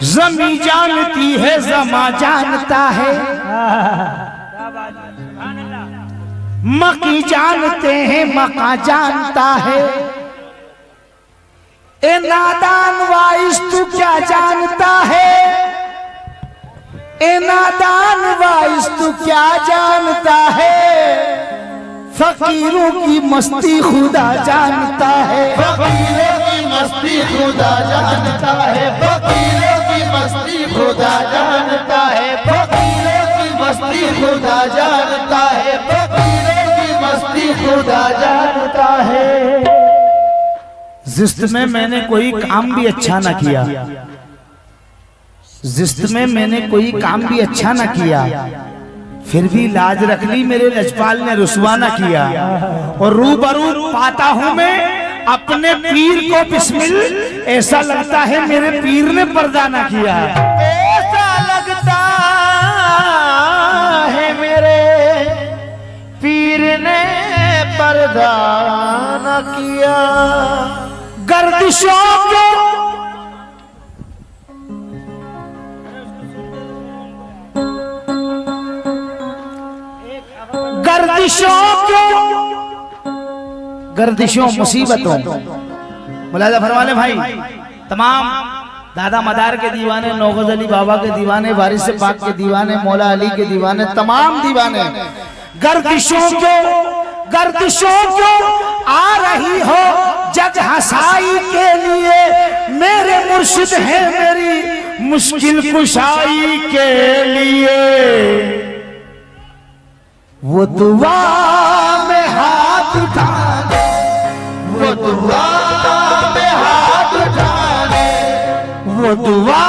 जमी जानती है जमा जानता है, मकी जानते हैं मका जानता है। ए नादान वाइस तू क्या जानता है, ए नादान वाइस तू क्या जानता है। फकीरों की मस्ती खुदा जानता है, फकीरों की मस्ती खुदा जानता है, फकीरों की मस्ती खुदा जानता है, फकीरों की मस्ती खुदा जानता है, फकीरों की मस्ती खुदा जानता है। जिस्त में मैंने कोई काम भी अच्छा ना किया, जिस्त में मैंने कोई काम भी अच्छा ना किया, फिर भी लाज रख ली मेरे लजपाल ने रुसवा ना किया। और रूबरू पाता हूं मैं अपने पीर को बिस्मिल, ऐसा लगता है मेरे पीर ने पर्दा ना किया। ऐसा लगता है मेरे पीर ने पर्दा न किया। गर्दिशों को गर्दिशों मुसीबतों मुलाजा फरमाने भाई। तमाम दादा मदार के दीवाने, नौगज अली बाबा के दीवाने, वारिस पाक के दीवाने, मौला अली के दीवाने, तमाम दीवाने गर्दिशों को आ रही हो जग हसाई के लिए। मेरे मुर्शिद है मेरी मुश्किल कुशाई के लिए। वो दुआ में हाथ उठाने, वो दुआ में हाथ उठाने, वो दुआ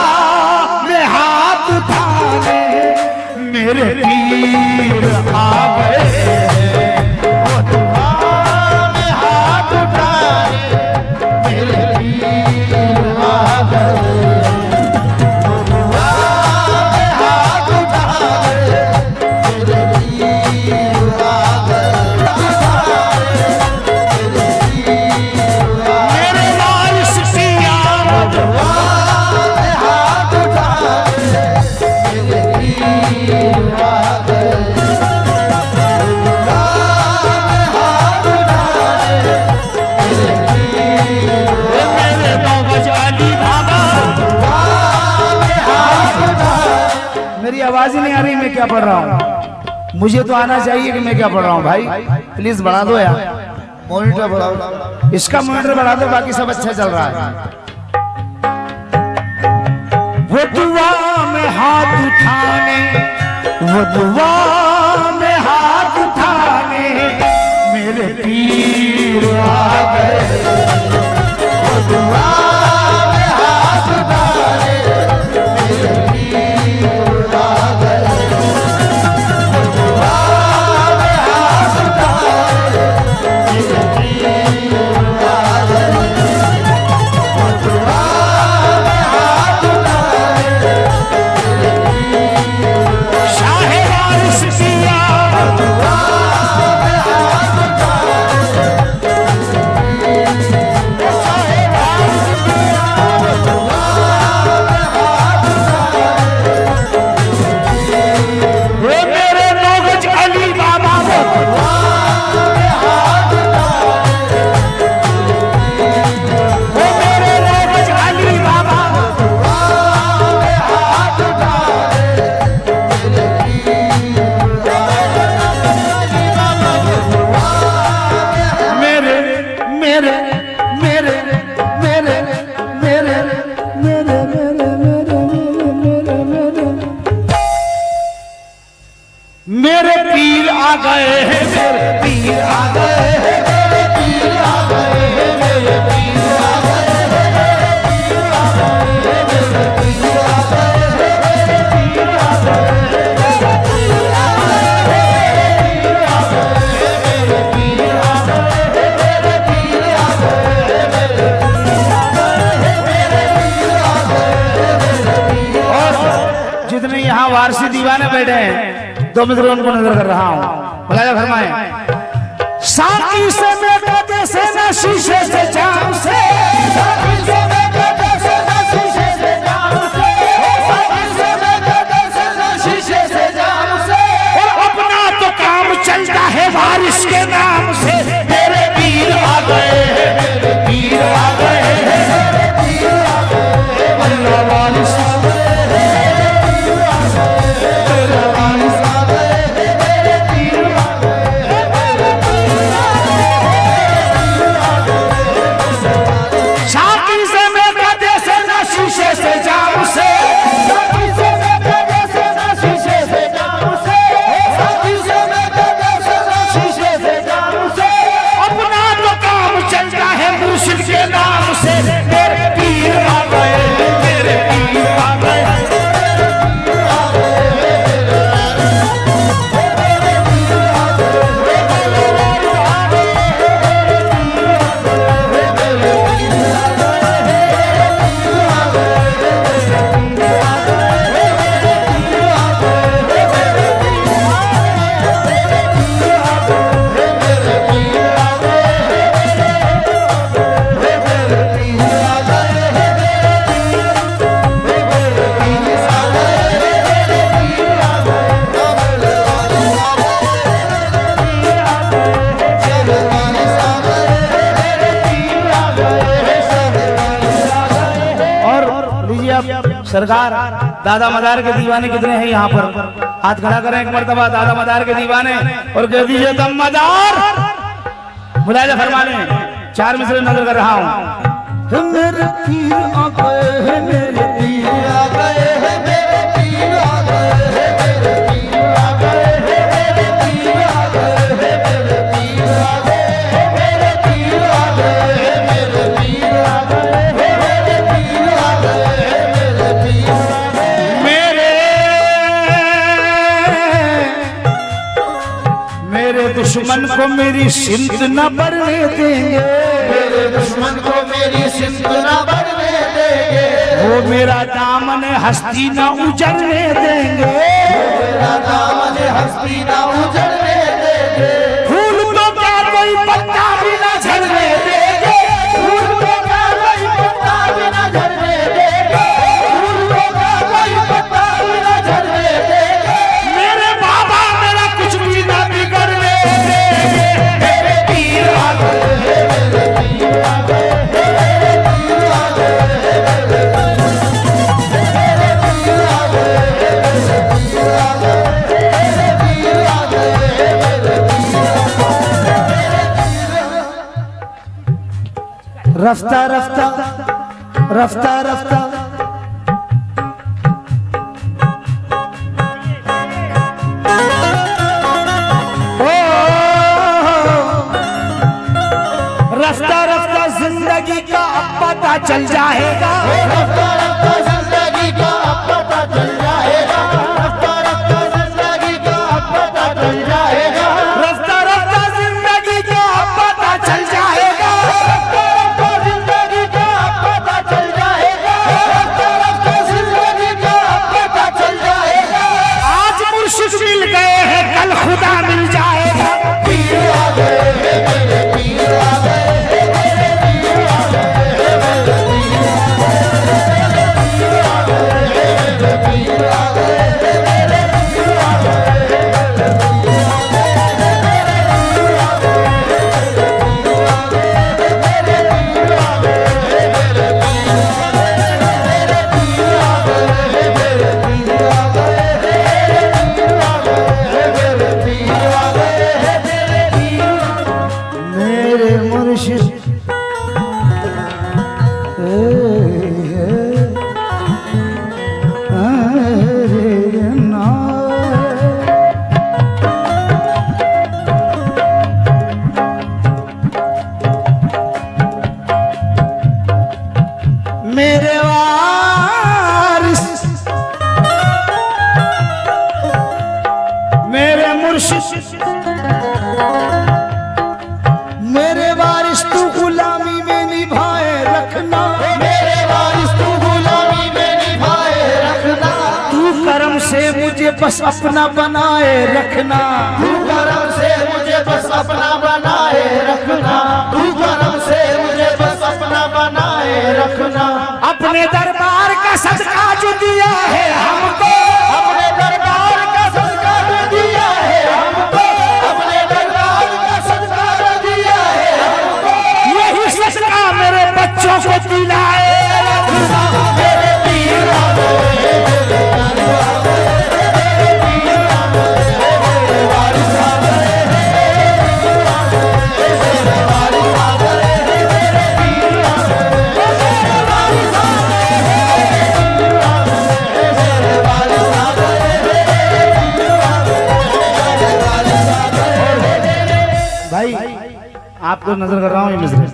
में हाथ उठाने मेरे पीर आ गए। वो दुआ में हाथ उठाने मेरे पीर आ गए। वो दुआ में हाथ उठाने मेरे पीर आ गए। मेरे वारिस की आमद, दुआ में हाथ उठाने मेरे पीर आ गए। मेरे नौगज अली बाबा। मेरी आवाज ही नहीं आ रही, मैं क्या पढ़ रहा हूँ? मुझे तो आना चाहिए कि मैं क्या पढ़ रहा हूँ। भाई प्लीज बढ़ा दो यार, मॉनिटर बढ़ाओ। इसका मॉनिटर बढ़ा दो, बाकी सब अच्छा चल रहा है। वो दुआ में हाथ उठाने, वो दुआ में हाथ उठाने मेरे पीर आ गए। वो दुआ में हाथ उठाने मेरे पीर आ गए। वो दुआ में हाथ उठाने मेरे पीर आ गए। वो दुआ में हाथ उठाने मेरे पीर आ गए। शाहे वारिस की आमद, दुआ में हाथ उठाने वो मेरे नौगज अली बाबा। वो मेरे नौगज अली बाबा। मेरे मेरे मेरे मेरे मेरे मेरे मेरे पीर आ गए हैं, मेरे पीर आ गए हैं, मेरे पीर आ गए हैं, मेरे पीर आ गए हैं, मेरे पीर आ गए हैं, मेरे पीर आ गए हैं, मेरे पीर आ गए हैं, मेरे पीर आ गए हैं, मेरे पीर आ गए हैं, मेरे पीर आ गए हैं, मेरे पीर आ गए हैं, मेरे पीर। और जितने यहाँ वारसी दीवाने बैठे हैं, दो मित्रों उनको नजर कर रहा हूँ। भला फरमाए। साकी से मैं कहते से न शीशे से जाम से, साकी से मैं कहते से न शीशे से जाम से, वारिस शादी से मैं कदे से न शीशे से जाऊं से अपना तो काम चलता है मुर्शिद के नाम से। मेरे पीर आ गए, मेरे पीर आ गए। सरकार दादा मदार के दीवाने कितने हैं यहाँ पर? हाथ खड़ा करें एक मर्तबा दादा मदार के दीवाने और कह दीजिए दम मदार। मुलाजा फरमाने 4 मिसरे नजर कर रहा हूँ। मेरे पीर आ गए हैं, मेरे पीर आ गए हैं, मेरे पीर आ गए हैं, मेरे पीर आ गए हैं, मेरे पीर आ गए हैं, मेरे पीर आ गए हैं, मेरे पीर आ गए हैं, मेरे पीर आ गए हैं, मेरे पीर आ गए हैं, मेरे पीर आ गए। मेरे दुश्मन को मेरी सिमत न बढ़ने देंगे, मेरे दुश्मन को मेरी सिमत न बढ़ने देंगे, वो मेरा दामन हस्ती न उजड़ने देंगे, मेरा दामन हस्ती न उजड़ने देंगे, फूल तो क्या कोई पत्ता भी न झड़ने देंगे, फूल तो क्या कोई पत्ता भी न झड़ने देंगे, फूल तो क्या कोई पत्ता भी न झड़ने देंगे, मेरे बाबा मेरा कुछ भी न बिगड़ने देंगे। मेरे पीर आ गए हैं, मेरे पीर आ गए हैं, मेरे पीर आ गए हैं, मेरे पीर आ गए हैं, मेरे पीर आ गए हैं, मेरे पीर आ गए हैं, मेरे पीर आ गए। रफ्ता रफ्ता रफ्ता रफ्ता रफ्ता रफ्ता जिंदगी का अब पता चल जाएगा, रफ्ता रफ्ता जिंदगी का अब पता चल जाएगा, रफ्ता रफ्ता जिंदगी का अब पता चल जाएगा, रफ्ता रफ्ता जिंदगी का अब पता चल जाएगा, रफ्ता रफ्ता जिंदगी का अब पता चल जाएगा, रफ्ता रफ्ता जिंदगी का अब पता चल जाएगा। आज मुर्शिद मिल गए हैं, कल खुदा मिल जाएगा। पीर आ गए हैं, मेरे पीर आ गए हैं, मेरे पीर आ गए हैं, मेरे पीर आ गए हैं, मेरे पीर आ गए हैं, मेरे पीर आ गए हैं, मेरे पीर आ मेरे मुर्शिद मेरे वारिस मेरे मुर्शिद मेरे वारिस तू गुलामी में निभाए रखना, मेरे वारिस तू गुलामी में निभाए रखना, तू करम से मुझे बस अपना बनाए रखना, तू करम से मुझे बस अपना बनाए रखना, तू करम से मुझे बस अपना बनाए रखना। अपने दरबार का सदका जो दिया है हमको, अपने दरबार का सदका जो दिया है हमको, अपने दरबार का सदका जो दिया है हमको, यही सदका मेरे बच्चों को दिलाए रखना। मेरे पीर आ आपको नजर कर रहा हूँ ये मिसरे,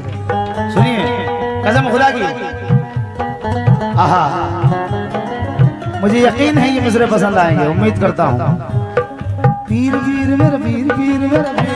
सुनिए कसम खुदा की। आहा, मुझे यकीन है ये मिसरे पसंद आएंगे, उम्मीद करता हूँ। पीर पीर मेरा पीर पीर मेरा पीर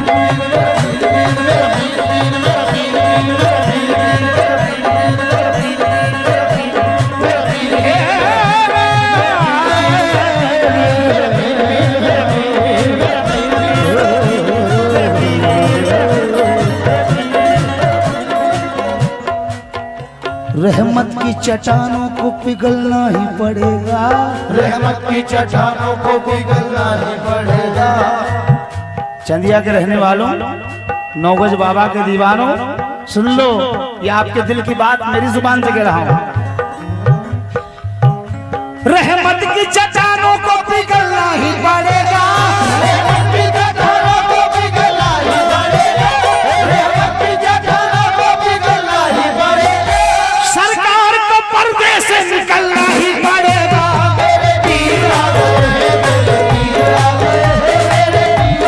रहमत की चट्टानों को पिघलना ही पड़ेगा, रहमत की चट्टानों को पिघलना ही पड़ेगा। चंदिया के रहने वालों, नौगज बाबा के दीवानों, सुन लो ये आपके दिल की बात मेरी जुबान से कह रहा हूं। रहमत की चट्टानों को पिघलना ही पड़ेगा, रहमत की चट्टानों को पिघलना ही पड़ेगा, रहमत की चट्टानों को पिघलना ही पड़ेगा। सरकार को पर्दे से निकलना ही पड़ेगा। मेरे पीर आ गए हैं, मेरे पीर आ गए हैं, मेरे पीर आ गए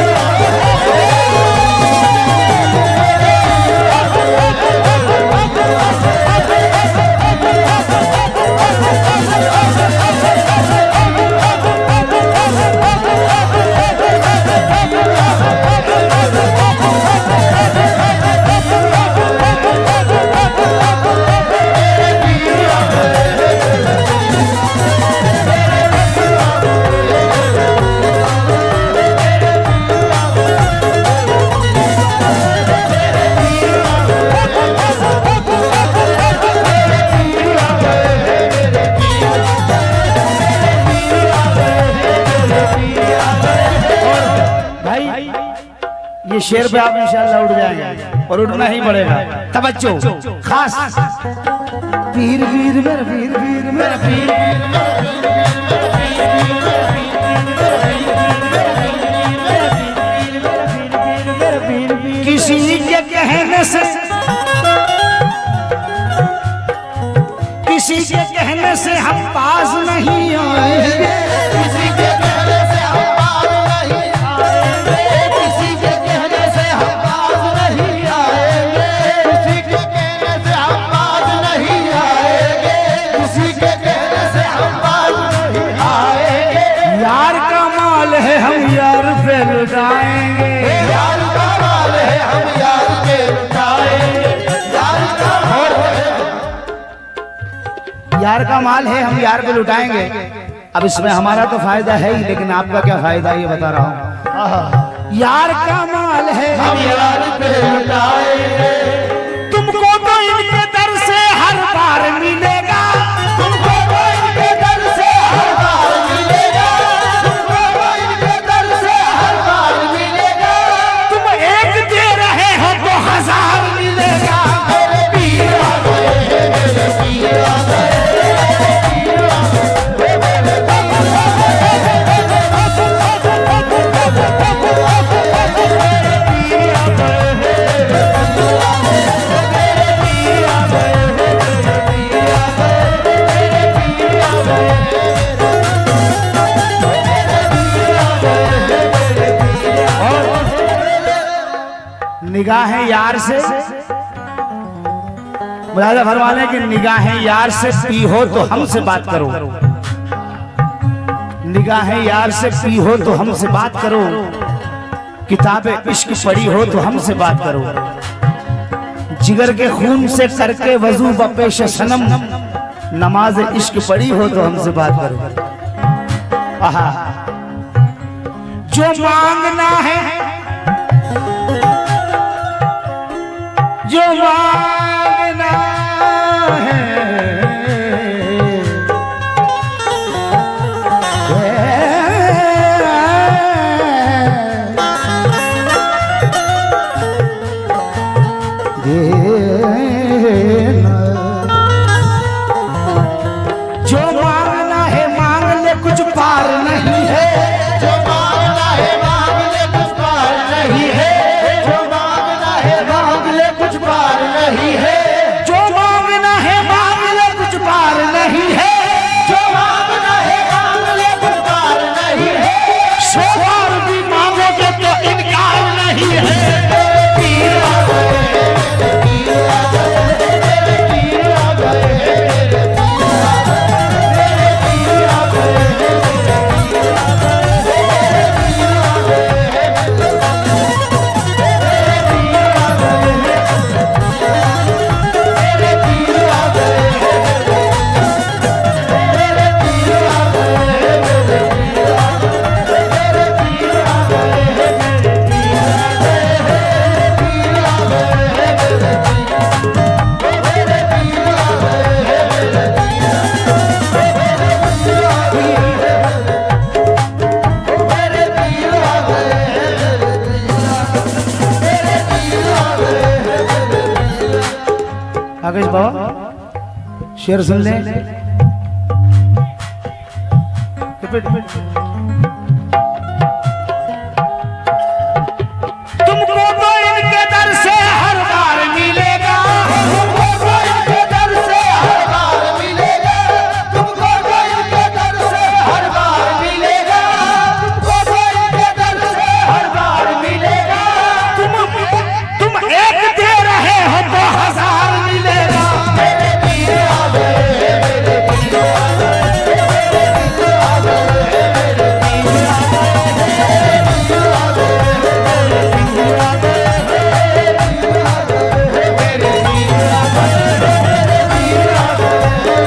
ये शेर पे आप इंशाल्लाह उठ जाएंगे और उठना ही पड़ेगा। तवज्जो खास। पीर पीर मेरा पीर पीर मेरा पीर, किसी के कहने से, किसी के कहने से हम पास नहीं आएंगे, किसी के कहने से हम पास नहीं आएंगे, किसी के कहने से हम पास नहीं आएंगे, किसी के कहने से हम पास नहीं आएंगे, किसी के कहने से हम पास नहीं आएंगे। यार का माल है हम यार पे लुटाएंगे, यार का माल है हम यार पे लुटाएंगे, यार का माल है, यार का माल है हम यार पे लुटाएंगे। अब इसमें हमारा तो फायदा है ही, लेकिन आपका क्या फायदा ये बता रहा हूँ। यार का माल है हम यार पे लुटाएंगे, तुमको तो इनके दर से हर बार मिलेगा, तुमको तो इनके दर से हर बार मिलेगा, तुमको तो इनके दर से हर बार मिलेगा। तुम एक दे रहे हो तो 1000 मिलेगा। मेरे पीर आ गए हैं, मेरे पीर आ गए हैं, मेरे पीर आ गए हैं, मेरे निगाहें यार से, मुलाजा फरमाने की निगाहें यार से पी हो तो हमसे बात करो, निगाहें यार से पी हो तो हमसे बात करो, किताबें इश्क पढ़ी हो तो हमसे बात करो, जिगर के खून से करके वजू बपेश सनम, नमाज इश्क पढ़ी हो तो हमसे बात करो। आहा, जो मांगना है, जो मांगना है, देना, जो मांगना है मांग ले कुछ पार नहीं है, जो मांगना है मांग ले कुछ पार नहीं है, जो मांगना है मांग ले कुछ पार नहीं राकेश बाबा शेर सुन ले। तुमको तो इनके दर से हर बार मिलेगा, तुमको तो इनके दर से हर बार मिलेगा, तुमको तो इनके दर से हर बार मिलेगा, तुमको तो इनके दर से हर बार मिलेगा। तुम एक दे रहे हो तो हजार मिलेगा। मेरे पीर आ गए, मेरे पीर आ गए, मेरे पीर आ गए, मेरे पीर आ गए, मेरे पीर आ गए,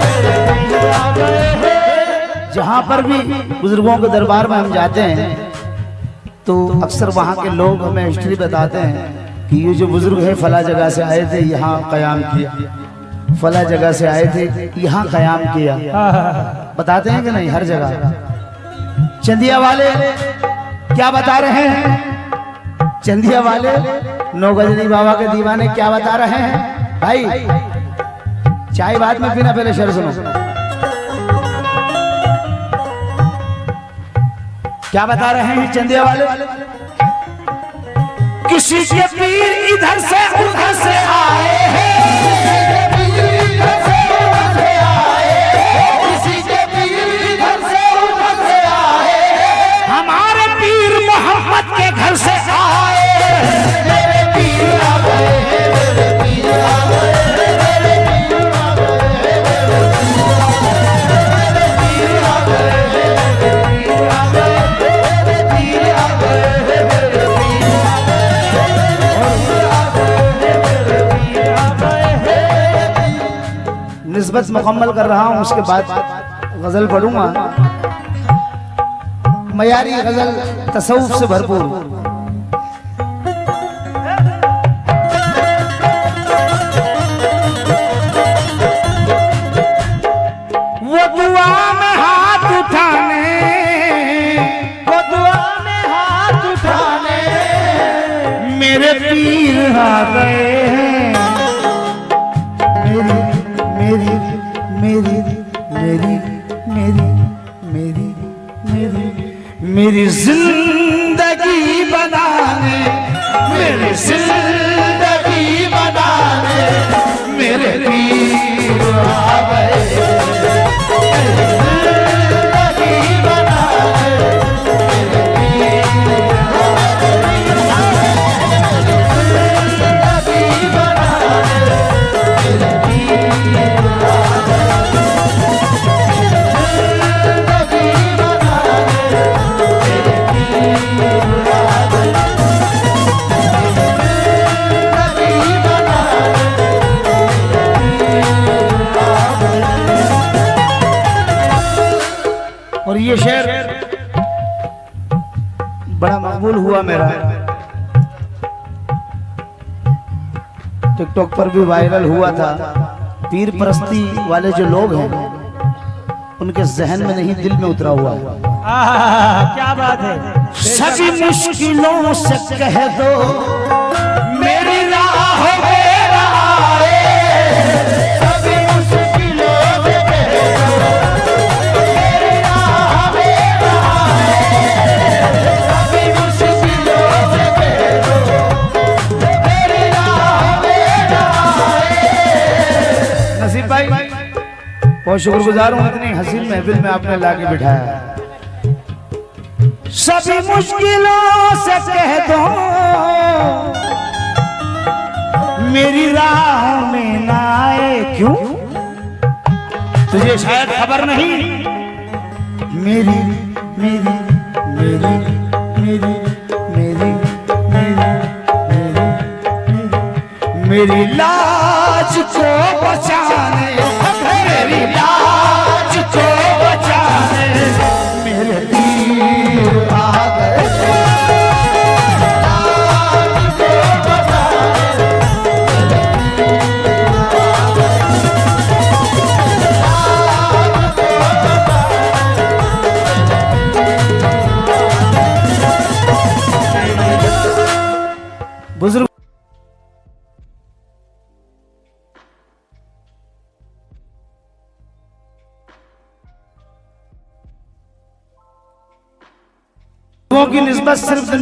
मेरे पीर आ गए। जहाँ पर भी बुजुर्गों के दरबार में हम जाते हैं तो अक्सर वहाँ के लोग हमें हिस्ट्री बताते हैं कि ये जो बुजुर्ग है फला जगह से आए थे, यहाँ कयाम किया, फला जगह से आए थे, यहाँ कयाम किया। बताते हैं कि नहीं? हर जगह। चंदिया वाले क्या बता रहे हैं? चंदिया वाले नौगजनी बाबा के दीवाने क्या बता रहे हैं? भाई चाय बाद में पीना, पहले शेर सुनो। क्या बता रहे हैं चंदिया वाले? किसी के पीर इधर से उधर से आए हैं, किसी के पीर इधर से उधर से आए हैं, किसी के पीर इधर से उधर से आए हैं। हमारे पीर मोहम्मद के घर से आए हैं। मेरे पीर आ गए, मेरे पीर आ गए, मेरे पीर आ गए, मेरे पीर आ गए, मेरे पीर आ गए, मेरे पीर आ गए, मेरे पीर आ गए। निस्बत मुकम्मल कर रहा हूं, उसके बाद गजल पढ़ूंगा। मयारी गजल तसव्वुफ से भरपूर। वो दुआ में हाथ उठाने, वो दुआ में हाथ उठाने मेरे पीर आ गए हैं। मेरी मेरी मेरी मेरी मेरी मेरी मेरी मेरी जिंदगी बनाने, मेरी जिंदगी बनाने मेरे पीर आ गए। मेरी जिंदगी बनाने मेरे पीर आ गए। जिंदगी बनाने मेरे पीर आ गए। जिंदगी बनाने मेरे पीर आ गए। जिंदगी बनाने और ये शेर बड़ा मकबूल हुआ मेरा, टिकटॉक पर भी वायरल हुआ था। पीर परस्ती वाले जो लोग हैं उनके जहन में नहीं, दिल में उतरा हुआ है। क्या बात है। सभी मुश्किलों से कह दो मेरी राह मेरा आए। सभी मुश्किलों से कह दो मेरी राह मेरा आए। सभी मुश्किलों से कह दो मेरी राह मेरा आए। नसीब भाई बहुत शुक्रगुजार हूँ, इतनी हसीन महफिल में आपने लाके बिठाया। सभी मुश्किलों से कह दो मेरी राह में ना आए। क्यों? तुझे शायद खबर नहीं। मेरी मेरी मेरी मेरी मेरी मेरी मेरी मेरी लाज को बचाने, मेरी लाज को बचाने मेरे पीर आ गए। लाज को बचाने मेरे पीर आ गए। लाज को बुजुर्ग लोगों की निस्बत सिर्फ